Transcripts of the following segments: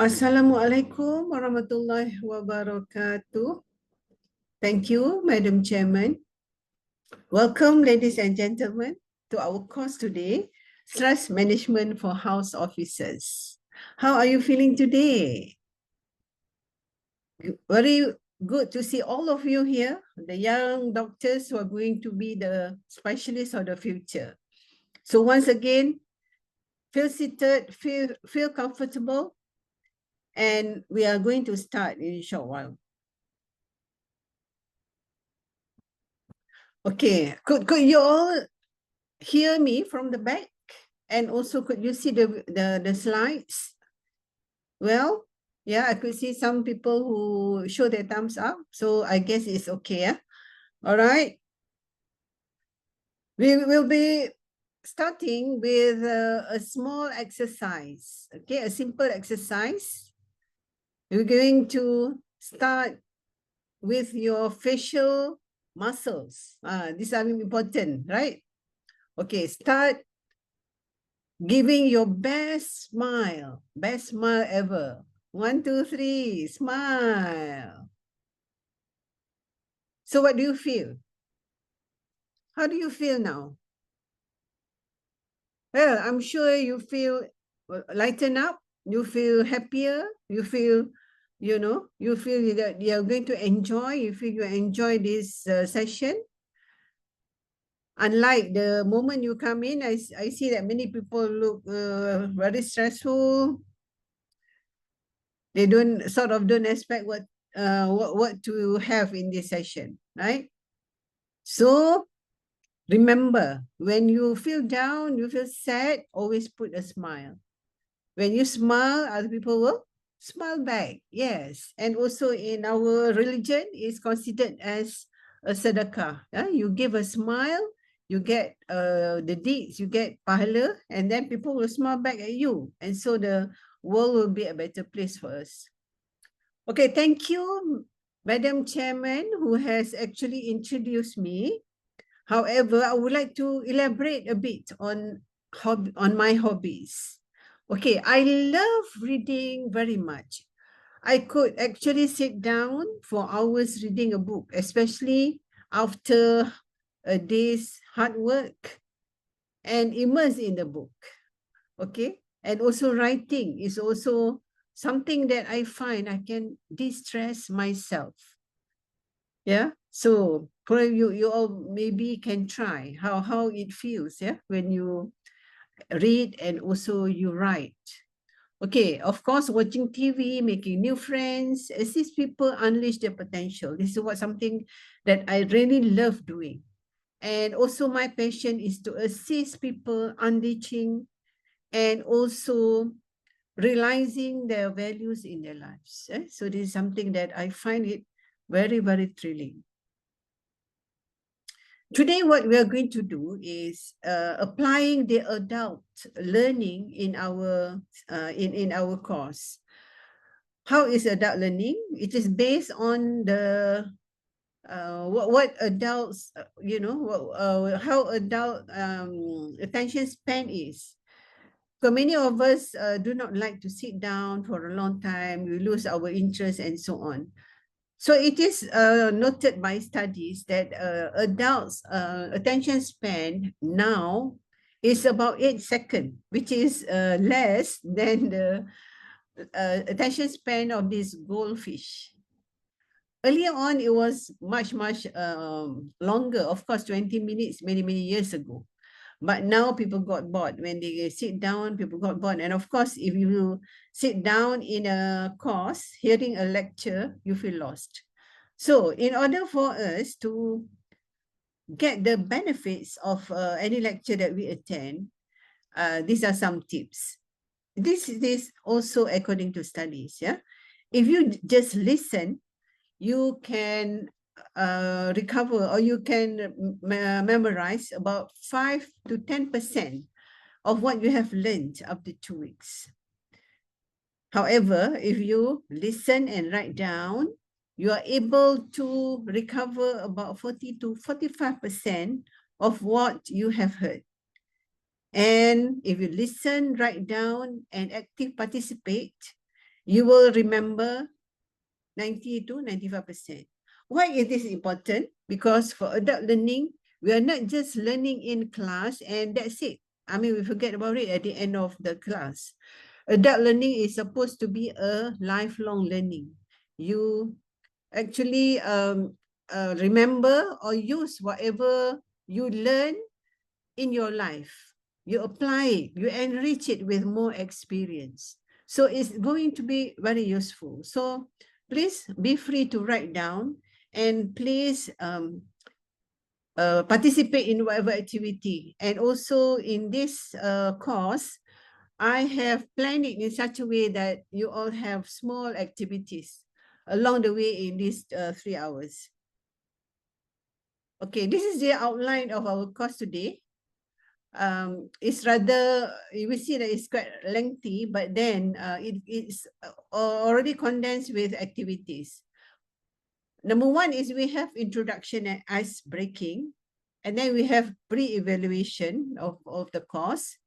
Assalamualaikum warahmatullahi wabarakatuh. Thank you, Madam Chairman. Welcome, ladies and gentlemen, to our course today, Stress Management for House Officers. How are you feeling today? Very good to see all of you here, the young doctors who are going to be the specialists of the future. So once again, feel seated, feel comfortable, and we are going to start in a short while. Okay, could you all hear me from the back? And also, could you see the slides? Well, yeah, I could see some people who show their thumbs up. So I guess it's okay. Yeah? All right. We will be starting with a small exercise. Okay, a simple exercise. We're going to start with your facial muscles. These are important, right? Okay, start giving your best smile ever. 1, 2, 3, smile. So what do you feel? How do you feel now? Well, I'm sure you feel lighten up, you feel happier, you feel, you feel that you're going to enjoy, you feel you enjoy this session. Unlike the moment you come in, I see that many people look very stressful. They don't expect what to have in this session, right? So remember, when you feel down, you feel sad, always put a smile. When you smile, other people will smile back. Yes. And also in our religion, it's considered as a sedekah. You give a smile, you get the deeds, you get pahala, and then people will smile back at you. And so the world will be a better place for us. Okay, thank you, Madam Chairman, who has actually introduced me. However, I would like to elaborate a bit on my hobbies. Okay, I love reading very much. I could actually sit down for hours reading a book, especially after a day's hard work, and immerse in the book. Okay, and also writing is also something that I find I can de-stress myself. Yeah, so for you all maybe can try how it feels, yeah, when you read and also you write. Okay, of course, watching TV, making new friends, assist people unleash their potential. This is something that I really love doing. And also my passion is to assist people unleashing and also realizing their values in their lives. So this is something that I find it very, very thrilling. Today, what we are going to do is applying the adult learning in our course. How is adult learning? It is based on the what adults, how adult attention span is. So many of us do not like to sit down for a long time. We lose our interest and so on. So it is noted by studies that adults' attention span now is about 8 seconds, which is less than the attention span of this goldfish. Earlier on, it was much longer, of course, 20 minutes, many years ago. But now people got bored. When they sit down, people got bored. And of course, if you sit down in a course, hearing a lecture, you feel lost. So in order for us to get the benefits of any lecture that we attend, these are some tips. This is also according to studies. Yeah, if you just listen, you can recover, or you can memorize about 5 to 10% of what you have learned after 2 weeks. However, if you listen and write down, you are able to recover about 40 to 45% of what you have heard. And if you listen, write down, and active participate, you will remember 90 to 95%. Why is this important? Because for adult learning, we are not just learning in class and that's it. I mean, we forget about it at the end of the class. Adult learning is supposed to be a lifelong learning. You actually remember or use whatever you learn in your life. You apply it, you enrich it with more experience. So it's going to be very useful. So please be free to write down and please participate in whatever activity. And also in this course, I have planned it in such a way that you all have small activities along the way in these 3 hours. Okay, this is the outline of our course today. It's rather, you will see that it's quite lengthy, but then it's already condensed with activities. Number one is we have introduction and ice breaking, and then we have pre-evaluation of the course,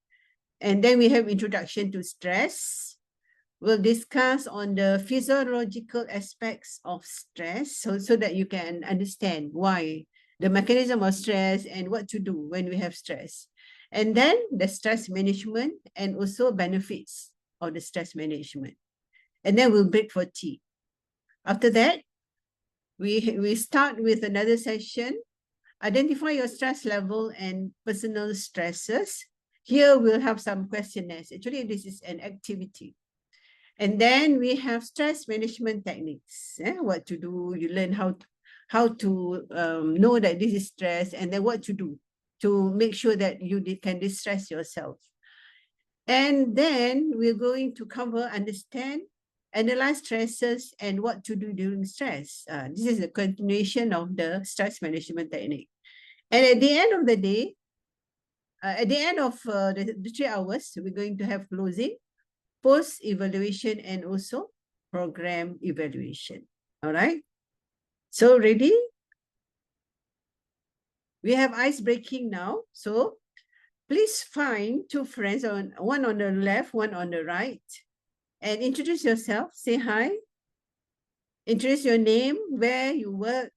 and then we have introduction to stress. We'll discuss on the physiological aspects of stress so that you can understand why, the mechanism of stress and what to do when we have stress. And then the stress management and also benefits of the stress management. And then we'll break for tea. After that, we start with another session. Identify your stress level and personal stresses. Here we'll have some questionnaires. Actually, this is an activity. And then we have stress management techniques. What to do, you learn how to know that this is stress, and then what to do to make sure that you can distress yourself. And then we're going to cover, understand, analyze stresses, and what to do during stress. This is a continuation of the stress management technique. And at the end of the day, at the end of the 3 hours, we're going to have closing, post-evaluation, and also program evaluation. All right. So ready? We have ice breaking now. So please find two friends, one on the left, one on the right, and introduce yourself. Say hi. Introduce your name, where you work,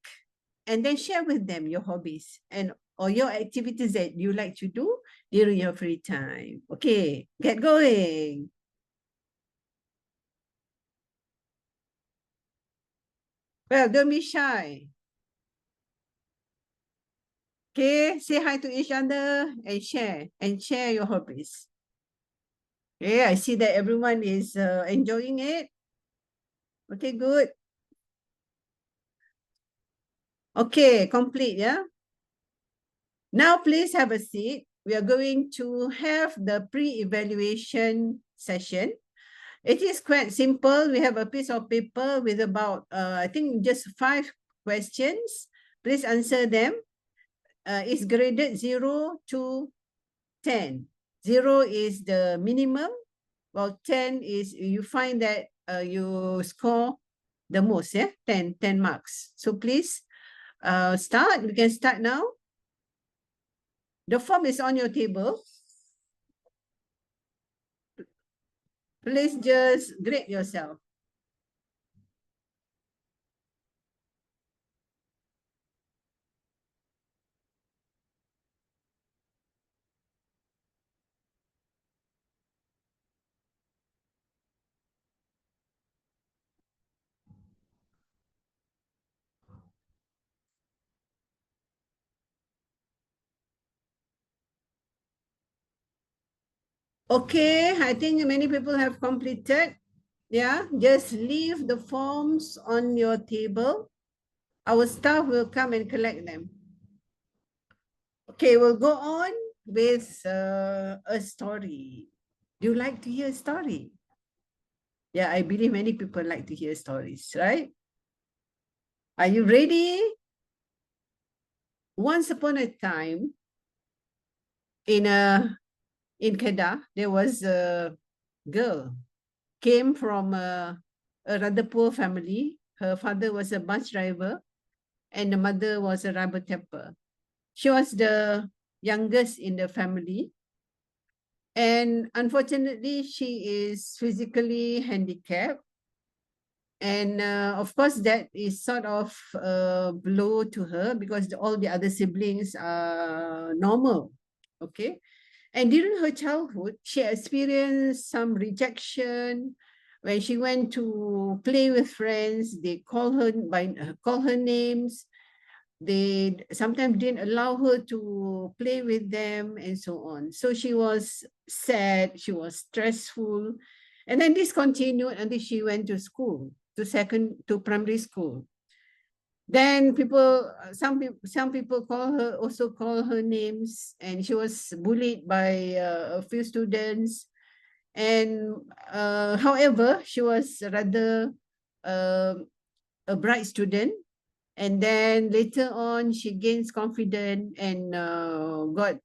and then share with them your hobbies and or your activities that you like to do during your free time. Okay, get going. Well, don't be shy. Okay, say hi to each other and share your hobbies. Okay, I see that everyone is enjoying it. Okay, good. Okay, complete, yeah? Now, please have a seat. We are going to have the pre-evaluation session. It is quite simple. We have a piece of paper with about, I think, just 5 questions. Please answer them. It's graded 0 to 10. 0 is the minimum, while 10 is you find that you score the most, yeah? 10 marks. So please start. We can start now. The form is on your table. Please just grade yourself. Okay, I think many people have completed. Yeah, just leave the forms on your table. Our staff will come and collect them. Okay, we'll go on with a story. Do you like to hear a story? Yeah, I believe many people like to hear stories, right? Are you ready? Once upon a time, in Kedah, there was a girl, came from a rather poor family. Her father was a bus driver and the mother was a rubber tapper. She was the youngest in the family. And unfortunately, she is physically handicapped. And of course, that is sort of a blow to her because all the other siblings are normal. Okay. And during her childhood, she experienced some rejection. When she went to play with friends, they call her names. They sometimes didn't allow her to play with them and so on. So she was sad, she was stressful. And then this continued until she went to school, to primary school. Then some people also call her names, and she was bullied by a few students. And however, she was rather uh, a bright student. And then later on, she gains confidence and got,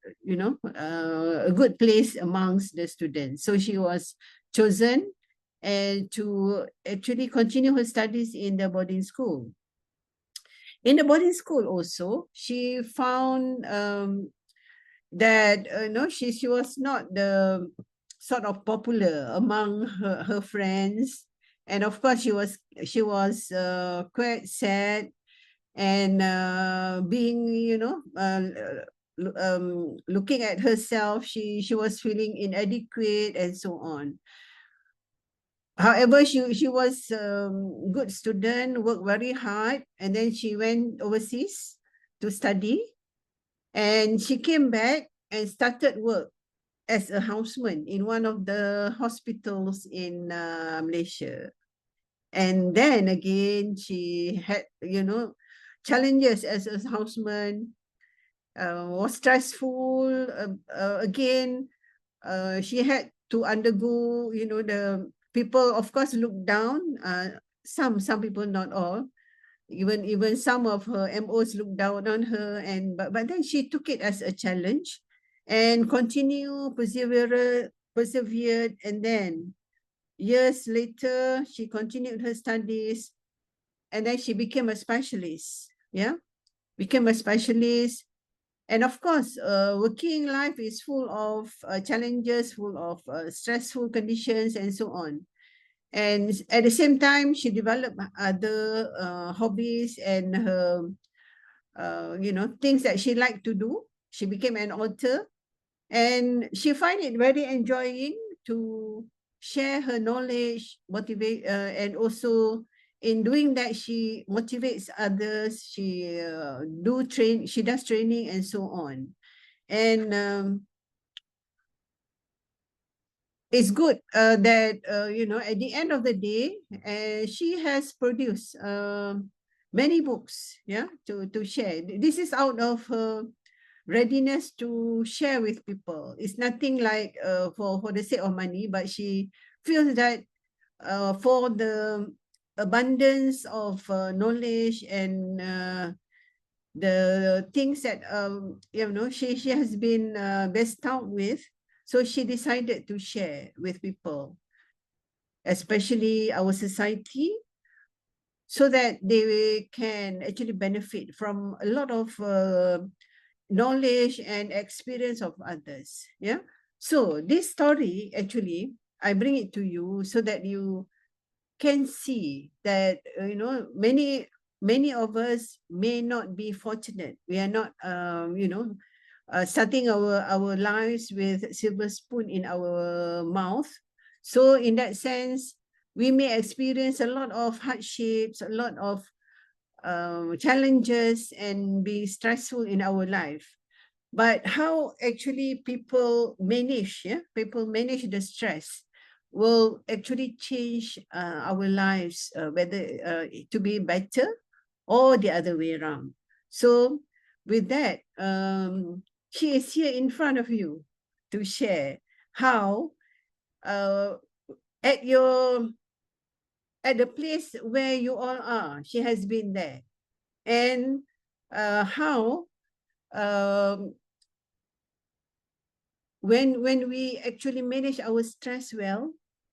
a good place amongst the students. So she was chosen and to actually continue her studies in the boarding school. In the boarding school also, she found that she was not the sort of popular among her friends, and of course she was quite sad and being looking at herself, she was feeling inadequate and so on. However, she was good student, worked very hard, and then she went overseas to study, and she came back and started work as a houseman in one of the hospitals in Malaysia. And then again, she had, challenges as a houseman, was stressful. Again, she had to undergo, the people, of course, look down. Some people, not all. Even some of her MOs look down on her, but then she took it as a challenge and persevered, and then years later she continued her studies, and then she became a specialist. Became a specialist. And of course, working life is full of challenges, full of stressful conditions and so on. And at the same time, she developed other hobbies and her things that she liked to do. She became an author, and she find it very enjoying to share her knowledge, motivate, and also in doing that she motivates others. She does training and so on. And it's good that at the end of the day, she has produced many books, to share. This is out of her readiness to share with people. It's nothing like for the sake of money, but she feels that for the abundance of knowledge and the things that she has been bestowed with, so she decided to share with people, especially our society, so that they can actually benefit from a lot of knowledge and experience of others. So this story, actually, I bring it to you so that you can see that many of us may not be fortunate. We are not starting our lives with silver spoon in our mouth. So in that sense, we may experience a lot of hardships, a lot of challenges, and be stressful in our life. But how actually people manage the stress will actually change our lives, whether to be better or the other way around. So with that, she is here in front of you to share how at the place where you all are, she has been there, and how when we actually manage our stress well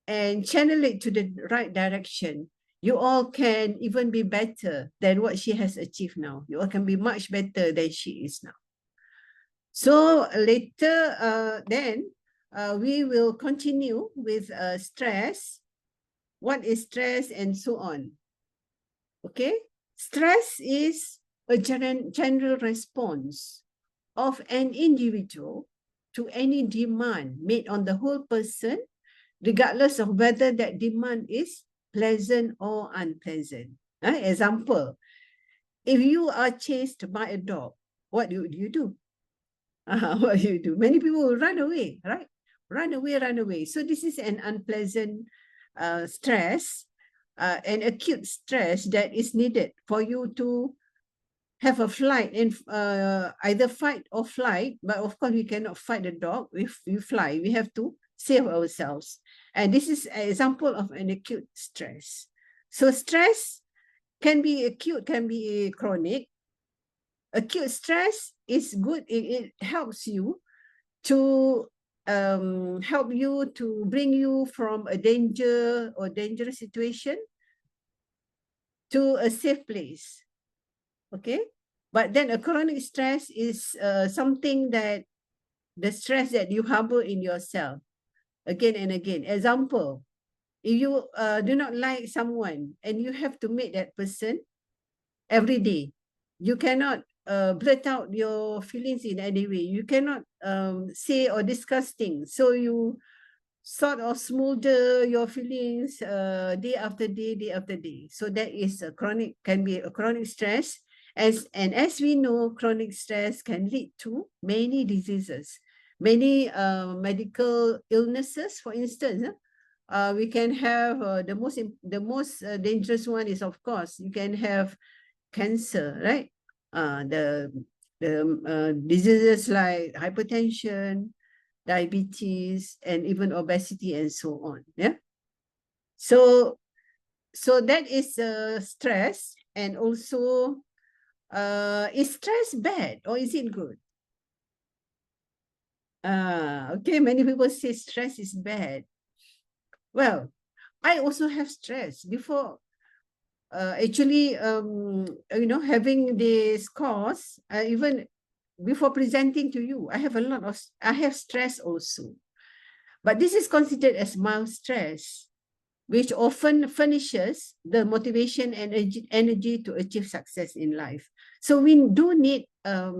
and channel it to the right direction, you all can even be better than what she has achieved now. You all can be much better than she is now. So later, then we will continue with stress. what is stress, and so on. Okay, stress is a general response of an individual to any demand made on the whole person, regardless of whether that demand is pleasant or unpleasant. Example, if you are chased by a dog, what do you do? What do you do? Many people will run away, right? Run away, run away. So this is an unpleasant stress, an acute stress that is needed for you to have a flight and either fight or flight. But of course, we cannot fight the dog. If we fly, we have to save ourselves. And this is an example of an acute stress. So stress can be acute, can be chronic. Acute stress is good. It helps you to bring you from a danger or dangerous situation to a safe place. Okay, but then a chronic stress is something that the stress that you harbor in yourself again and again. Example, if you do not like someone and you have to meet that person every day, you cannot blurt out your feelings in any way. You cannot say or discuss things. So you sort of smolder your feelings day after day, day after day. So that is a chronic, can be a chronic stress. And as we know, chronic stress can lead to many diseases, many medical illnesses. For instance, we can have the most dangerous one is, of course, you can have cancer, right? The diseases like hypertension, diabetes, and even obesity, and so on. Yeah. So that is stress. And also, is stress bad or is it good? Okay, many people say stress is bad. Well, I also have stress before. Actually, having this course, even before presenting to you, I have stress also. But this is considered as mild stress, which often furnishes the motivation and energy to achieve success in life. So we do need a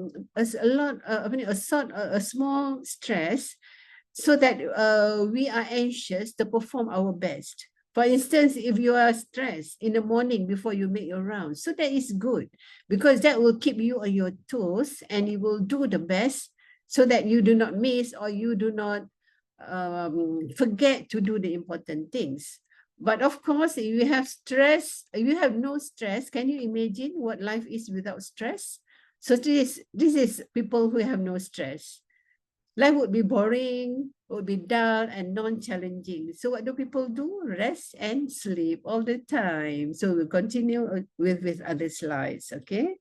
small stress so that we are anxious to perform our best. For instance, if you are stressed in the morning before you make your rounds, so that is good because that will keep you on your toes and you will do the best so that you do not miss or you do not forget to do the important things. But of course, if you have stress, if you have no stress, can you imagine what life is without stress? So this is people who have no stress. Life would be boring, would be dull and non-challenging. So what do people do? Rest and sleep all the time. So we'll continue with other slides, okay?